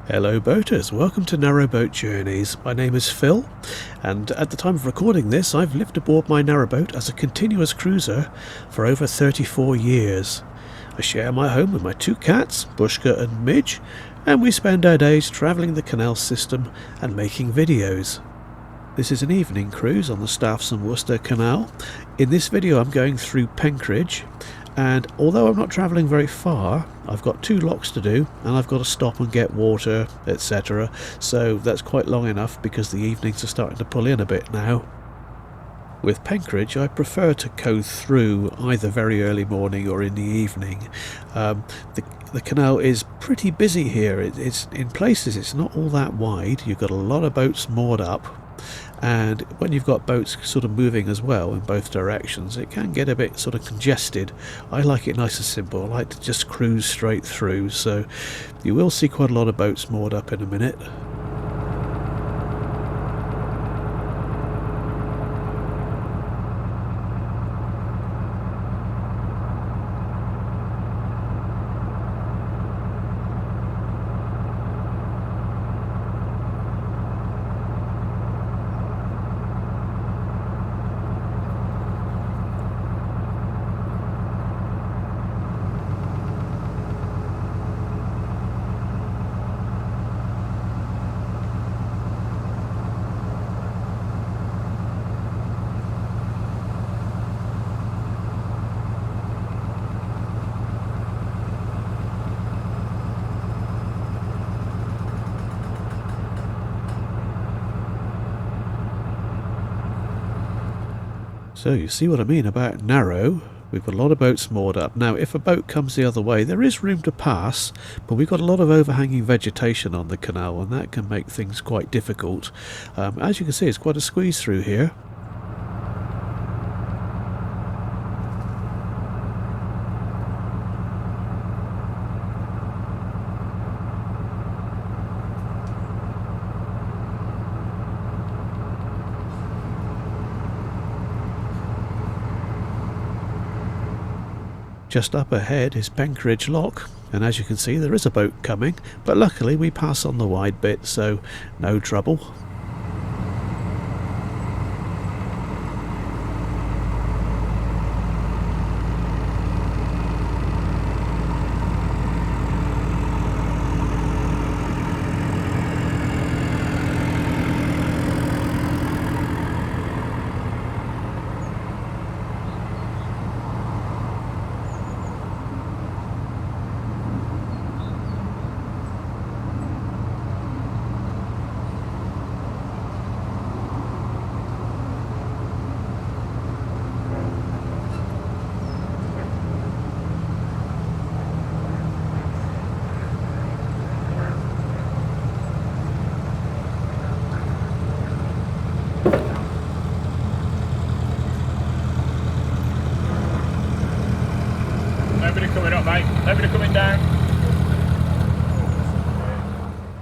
Hello boaters, welcome to Narrowboat Journeys. My name is Phil, and at the time of recording this I've lived aboard my narrowboat as a continuous cruiser for over 34 years. I share my home with my two cats, Bushka and Midge, and we spend our days travelling the canal system and making videos. This is an evening cruise on the Staffs and Worcester Canal. In this video I'm going through Penkridge, and although I'm not travelling very far, I've got 2 locks to do and I've got to stop and get water, etc. So that's quite long enough because the evenings are starting to pull in a bit now. With Penkridge I prefer to go through either very early morning or in the evening. The canal is pretty busy here. It's in places it's not all that wide. You've got a lot of boats moored up. And when you've got boats sort of moving as well in both directions, it can get a bit sort of congested. I like it nice and simple. I like to just cruise straight through, so you will see quite a lot of boats moored up in a minute. So you see what I mean about narrow. We've got a lot of boats moored up. Now if a boat comes the other way there is room to pass, but we've got a lot of overhanging vegetation on the canal and that can make things quite difficult. As you can see, it's quite a squeeze through here. Just up ahead is Penkridge Lock, and as you can see there is a boat coming, but luckily we pass on the wide bit, so no trouble. Nobody coming up, mate. Nobody coming down.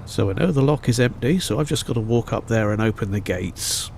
So I know the lock is empty, so I've just got to walk up there and open the gates.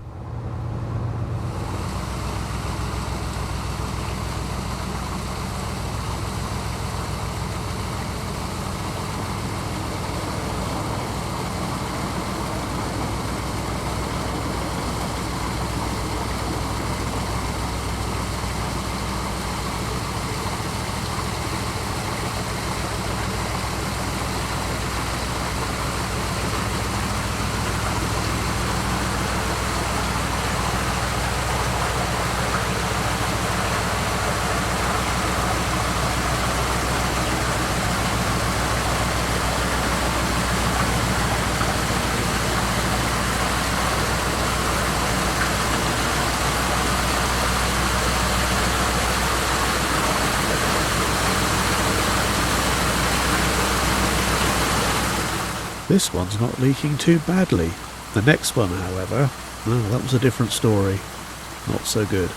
This one's not leaking too badly. The next one, however, well, that was a different story. Not so good.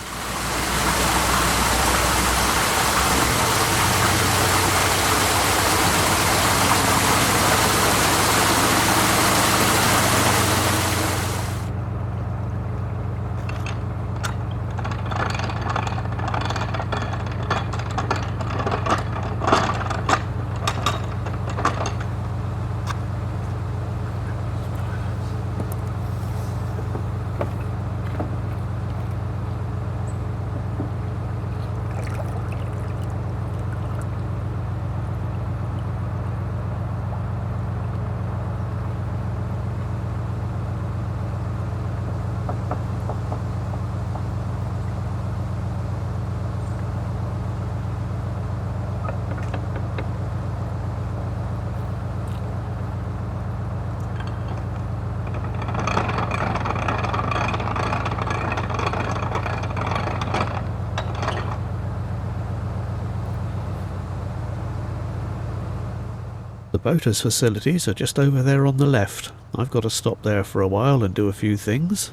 boaters' facilities are just over there on the left. I've got to stop there for a while and do a few things.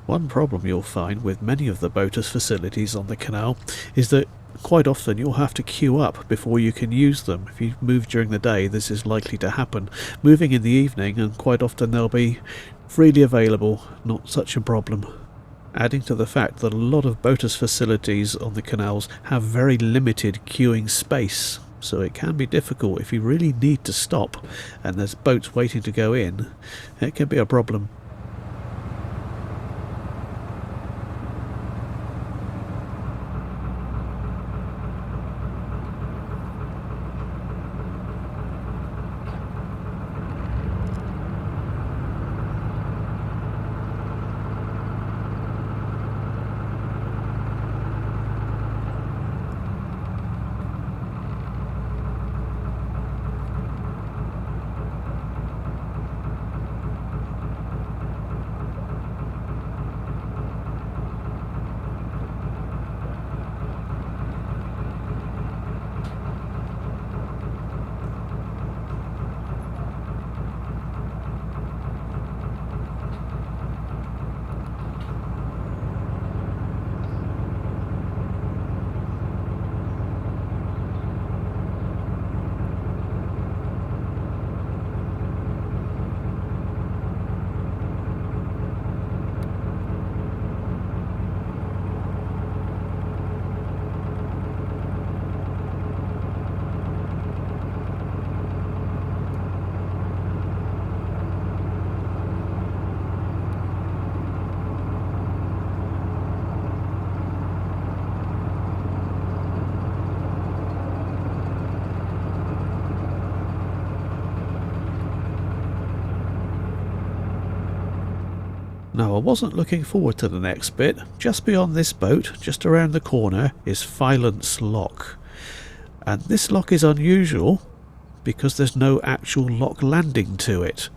One problem you'll find with many of the boaters' facilities on the canal is that quite often you'll have to queue up before you can use them. If you move during the day, this is likely to happen. Moving in the evening, and quite often they'll be freely available, not such a problem. Adding to the fact that a lot of boaters' facilities on the canals have very limited queuing space, so it can be difficult if you really need to stop and there's boats waiting to go in. It can be a problem. Now, I wasn't looking forward to the next bit. Just beyond this boat, just around the corner, is Filance Lock. And this lock is unusual because there's no actual lock landing to it.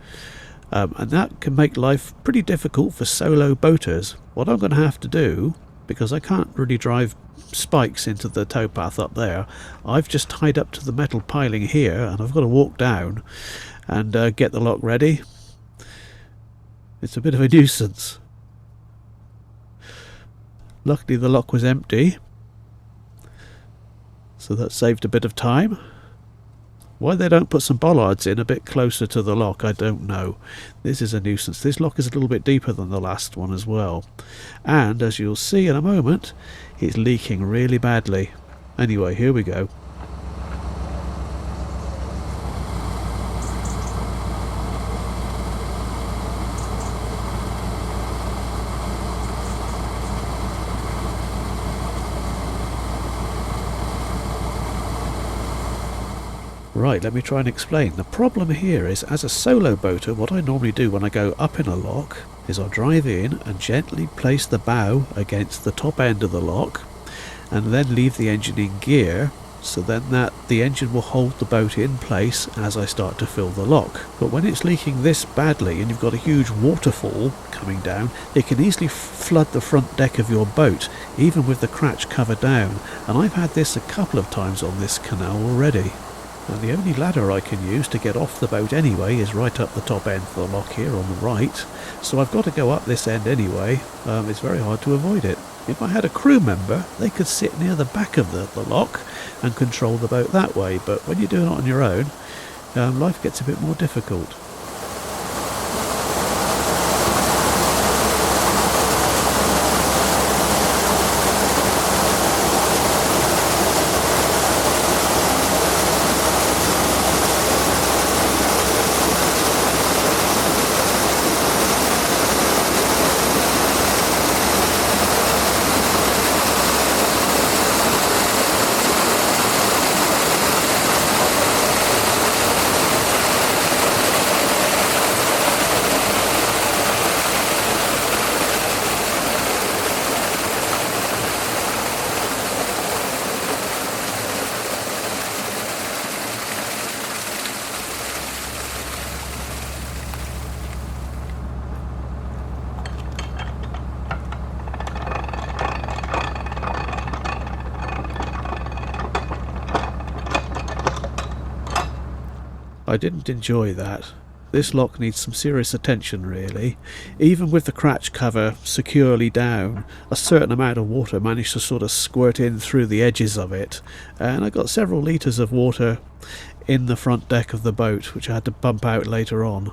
And that can make life pretty difficult for solo boaters. What I'm going to have to do, because I can't really drive spikes into the towpath up there, I've just tied up to the metal piling here, and I've got to walk down and get the lock ready. It's a bit of a nuisance. Luckily the lock was empty, so that saved a bit of time. Why they don't put some bollards in a bit closer to the lock, I don't know. This is a nuisance. This lock is a little bit deeper than the last one as well. And as you'll see in a moment, it's leaking really badly. Anyway, here we go. Right, let me try and explain. The problem here is, as a solo boater, what I normally do when I go up in a lock is I drive in and gently place the bow against the top end of the lock and then leave the engine in gear, so then that the engine will hold the boat in place as I start to fill the lock. But when it's leaking this badly and you've got a huge waterfall coming down, it can easily flood the front deck of your boat, even with the cratch covered down. And I've had this a couple of times on this canal already. And the only ladder I can use to get off the boat anyway is right up the top end of the lock here on the right, so I've got to go up this end anyway. It's very hard to avoid it. If I had a crew member, they could sit near the back of the lock and control the boat that way, but when you're doing it on your own, life gets a bit more difficult. I didn't enjoy that. This lock needs some serious attention really. Even with the cratch cover securely down, a certain amount of water managed to sort of squirt in through the edges of it, and I got several litres of water in the front deck of the boat, which I had to pump out later on.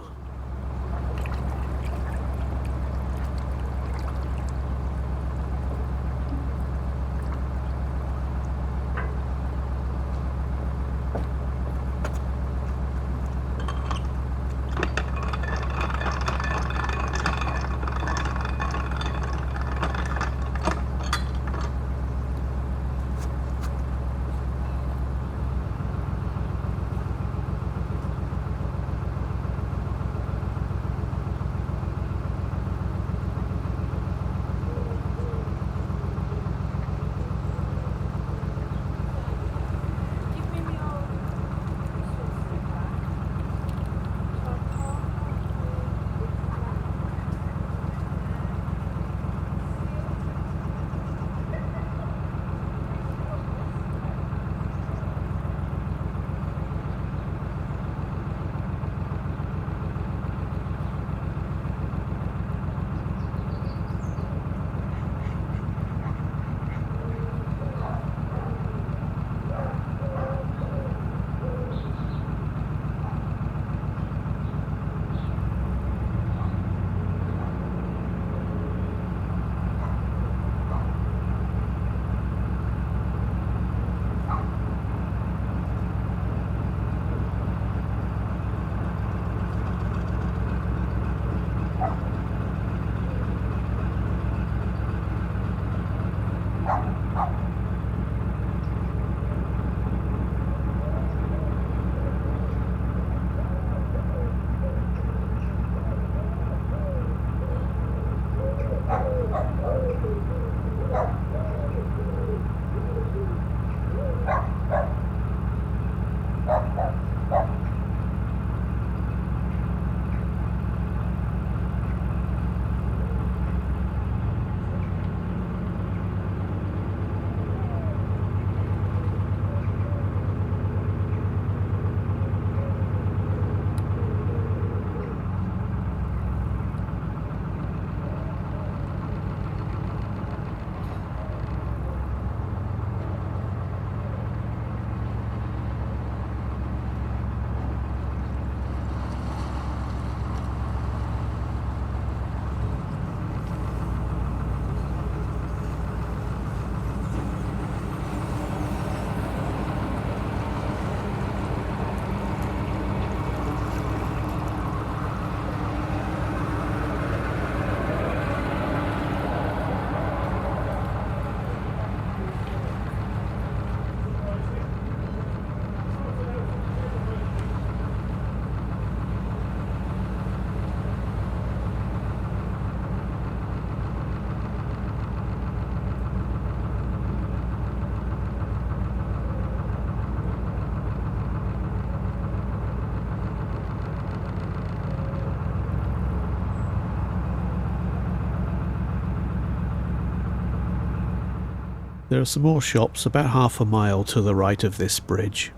There are some more shops about half a mile to the right of this bridge.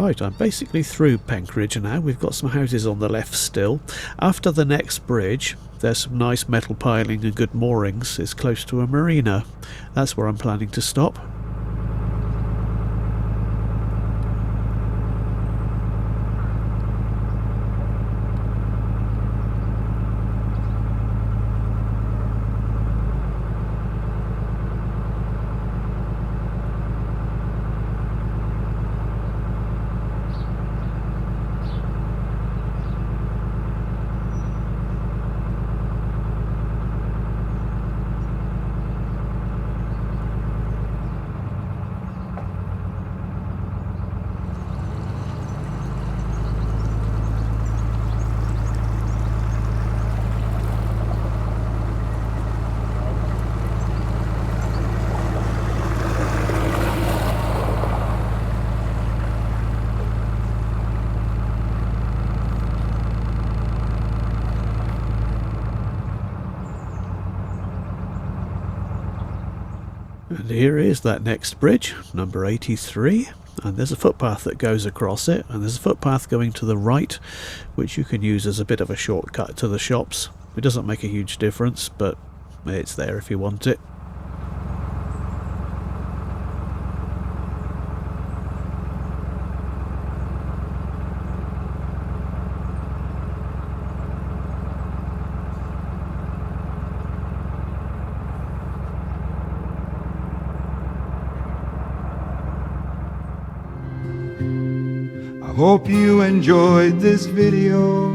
Right, I'm basically through Penkridge now. We've got some houses on the left still. After the next bridge, there's some nice metal piling and good moorings. It's close to a marina. That's where I'm planning to stop. And here is that next bridge, number 83, and there's a footpath that goes across it, and there's a footpath going to the right which you can use as a bit of a shortcut to the shops. It doesn't make a huge difference, but it's there if you want it. Hope you enjoyed this video.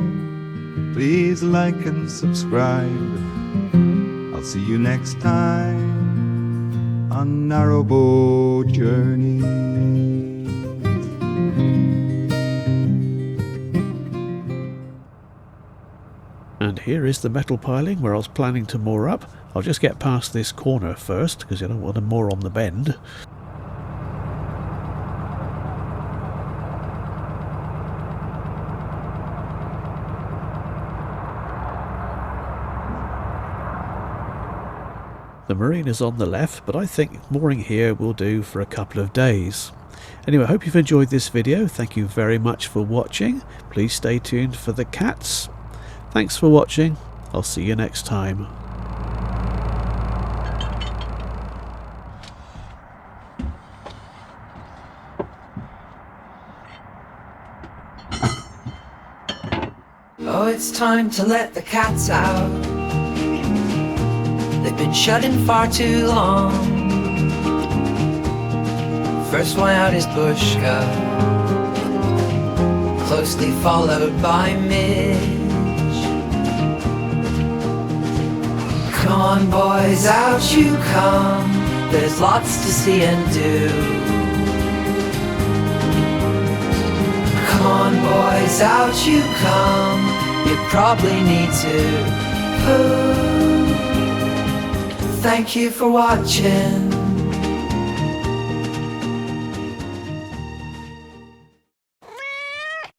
Please like and subscribe. I'll see you next time on Narrowboat Journey. And here is the metal piling where I was planning to moor up. I'll just get past this corner first because I don't want to moor on the bend. The marine is on the left, but I think mooring here will do for a couple of days. Anyway, I hope you've enjoyed this video. Thank you very much for watching. Please stay tuned for the cats. Thanks for watching. I'll see you next time. Oh, it's time to let the cats out. They've been shut in far too long. First one out is Bushka, closely followed by Midge. Come on boys, out you come. There's lots to see and do. Come on boys, out you come. You probably need to poo. Thank you for watching.